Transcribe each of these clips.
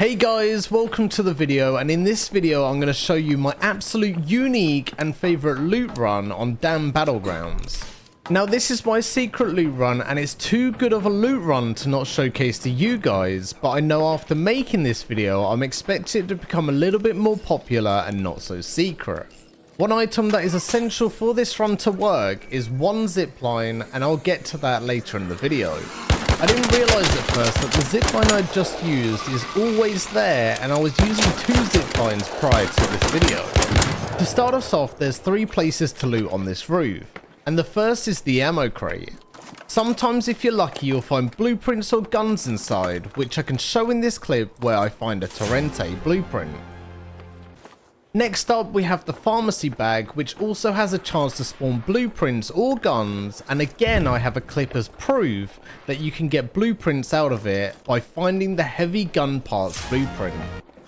Hey guys, welcome to the video, and in this video I'm going to show you my absolute unique and favorite loot run on Dam Battlegrounds. Now this is my secret loot run and it's too good of a loot run to not showcase to you guys, but I know after making this video I'm expecting it to become a little bit more popular and not so secret. One item that is essential for this run to work is one zipline, and I'll get to that later in the video. I didn't realise at first that the zipline I just used is always there, and I was using two ziplines prior to this video. To start us off, there's three places to loot on this roof, and the first is the ammo crate. Sometimes if you're lucky you'll find blueprints or guns inside, which I can show in this clip where I find a Torrente blueprint. Next up we have the pharmacy bag, which also has a chance to spawn blueprints or guns, and again I have a clip as proof that you can get blueprints out of it by finding the heavy gun parts blueprint.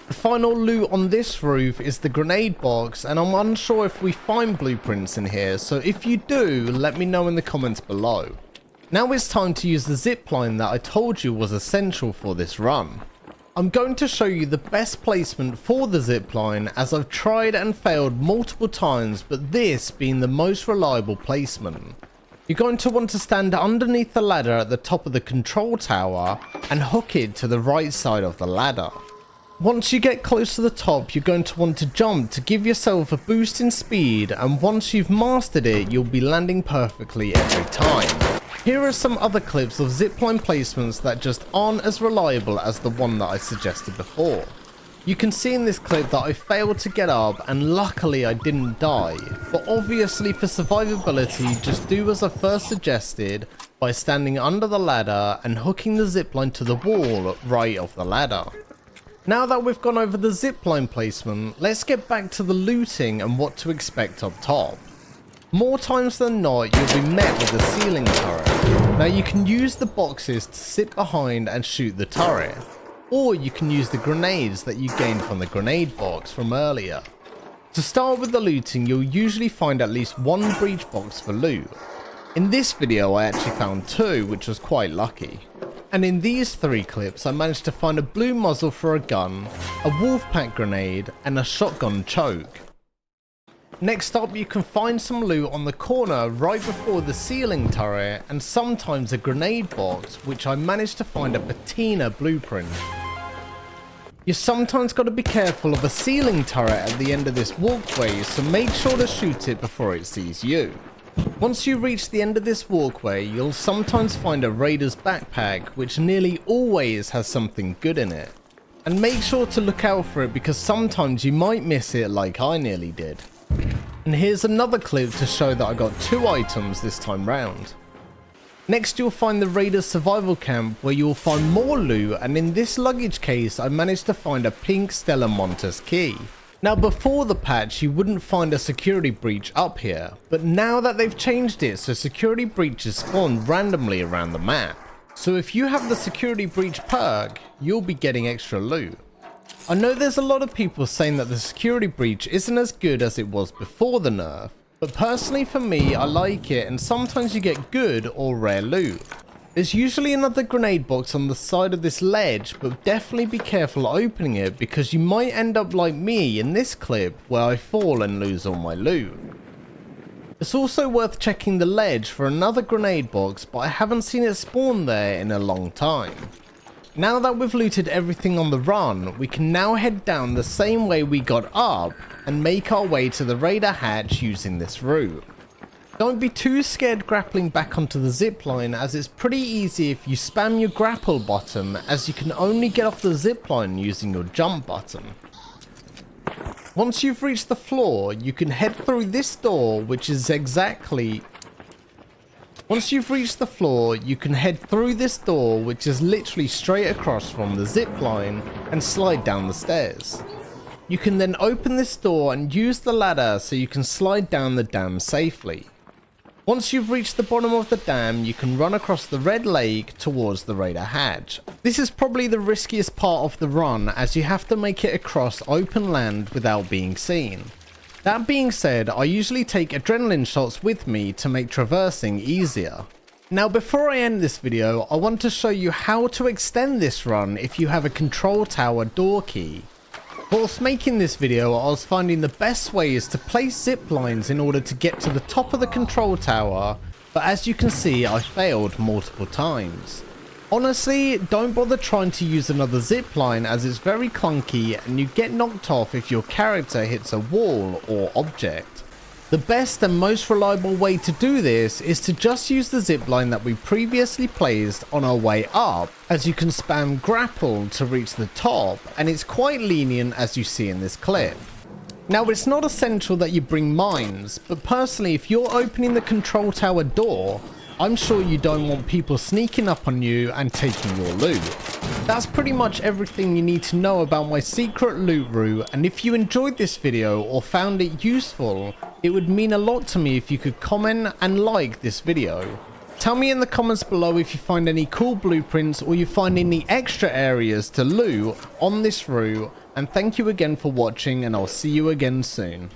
The final loot on this roof is the grenade box, and I'm unsure if we find blueprints in here, so if you do, let me know in the comments below. Now it's time to use the zipline that I told you was essential for this run. I'm going to show you the best placement for the zipline, as I've tried and failed multiple times, but this being the most reliable placement. You're going to want to stand underneath the ladder at the top of the control tower and hook it to the right side of the ladder. Once you get close to the top, you're going to want to jump to give yourself a boost in speed, and once you've mastered it, you'll be landing perfectly every time. Here are some other clips of zipline placements that just aren't as reliable as the one that I suggested before. You can see in this clip that I failed to get up, and luckily I didn't die, but obviously for survivability just do as I first suggested by standing under the ladder and hooking the zipline to the wall right of the ladder. Now that we've gone over the zipline placement, let's get back to the looting and what to expect up top. More times than not, you'll be met with a ceiling turret. Now you can use the boxes to sit behind and shoot the turret, or you can use the grenades that you gained from the grenade box from earlier. To start with the looting, you'll usually find at least one breach box for loot. In this video I actually found two, which was quite lucky. And in these three clips I managed to find a blue muzzle for a gun, a wolfpack grenade, and a shotgun choke. Next up, you can find some loot on the corner right before the ceiling turret, and sometimes a grenade box, which I managed to find a patina blueprint. You sometimes got to be careful of a ceiling turret at the end of this walkway, so make sure to shoot it before it sees you. Once you reach the end of this walkway, you'll sometimes find a raider's backpack, which nearly always has something good in it. And make sure to look out for it, because sometimes you might miss it like I nearly did. And here's another clip to show that I got two items this time round. Next you'll find the Raiders survival camp, where you'll find more loot, and in this luggage case I managed to find a pink Stella Montes key. Now before the patch you wouldn't find a security breach up here, but now that they've changed it so security breaches spawn randomly around the map. So if you have the security breach perk, you'll be getting extra loot. I know there's a lot of people saying that the security breach isn't as good as it was before the nerf, but personally for me I like it, and sometimes you get good or rare loot. There's usually another grenade box on the side of this ledge, but definitely be careful opening it, because you might end up like me in this clip where I fall and lose all my loot. It's also worth checking the ledge for another grenade box, but I haven't seen it spawn there in a long time. Now that we've looted everything on the run, we can now head down the same way we got up and make our way to the raider hatch using this route. Don't be too scared grappling back onto the zipline, as it's pretty easy if you spam your grapple button, as you can only get off the zipline using your jump button. Once you've reached the floor, you can head through this door, which is exactly... Once you've reached the floor, you can head through this door, which is literally straight across from the zipline, and slide down the stairs. You can then open this door and use the ladder so you can slide down the dam safely. Once you've reached the bottom of the dam, you can run across the red lake towards the raider hatch. This is probably the riskiest part of the run, as you have to make it across open land without being seen. That being said, I usually take adrenaline shots with me to make traversing easier. Now before I end this video, I want to show you how to extend this run if you have a control tower door key. Whilst making this video, I was finding the best way is to place zip lines in order to get to the top of the control tower, but as you can see I failed multiple times. Honestly, don't bother trying to use another zip line as it's very clunky and you get knocked off if your character hits a wall or object. The best and most reliable way to do this is to just use the zipline that we previously placed on our way up, as you can spam grapple to reach the top and it's quite lenient as you see in this clip. Now it's not essential that you bring mines, but personally if you're opening the control tower door, I'm sure you don't want people sneaking up on you and taking your loot. That's pretty much everything you need to know about my secret loot route, and if you enjoyed this video or found it useful, it would mean a lot to me if you could comment and like this video. Tell me in the comments below if you find any cool blueprints or you find any extra areas to loot on this route, and thank you again for watching and I'll see you again soon.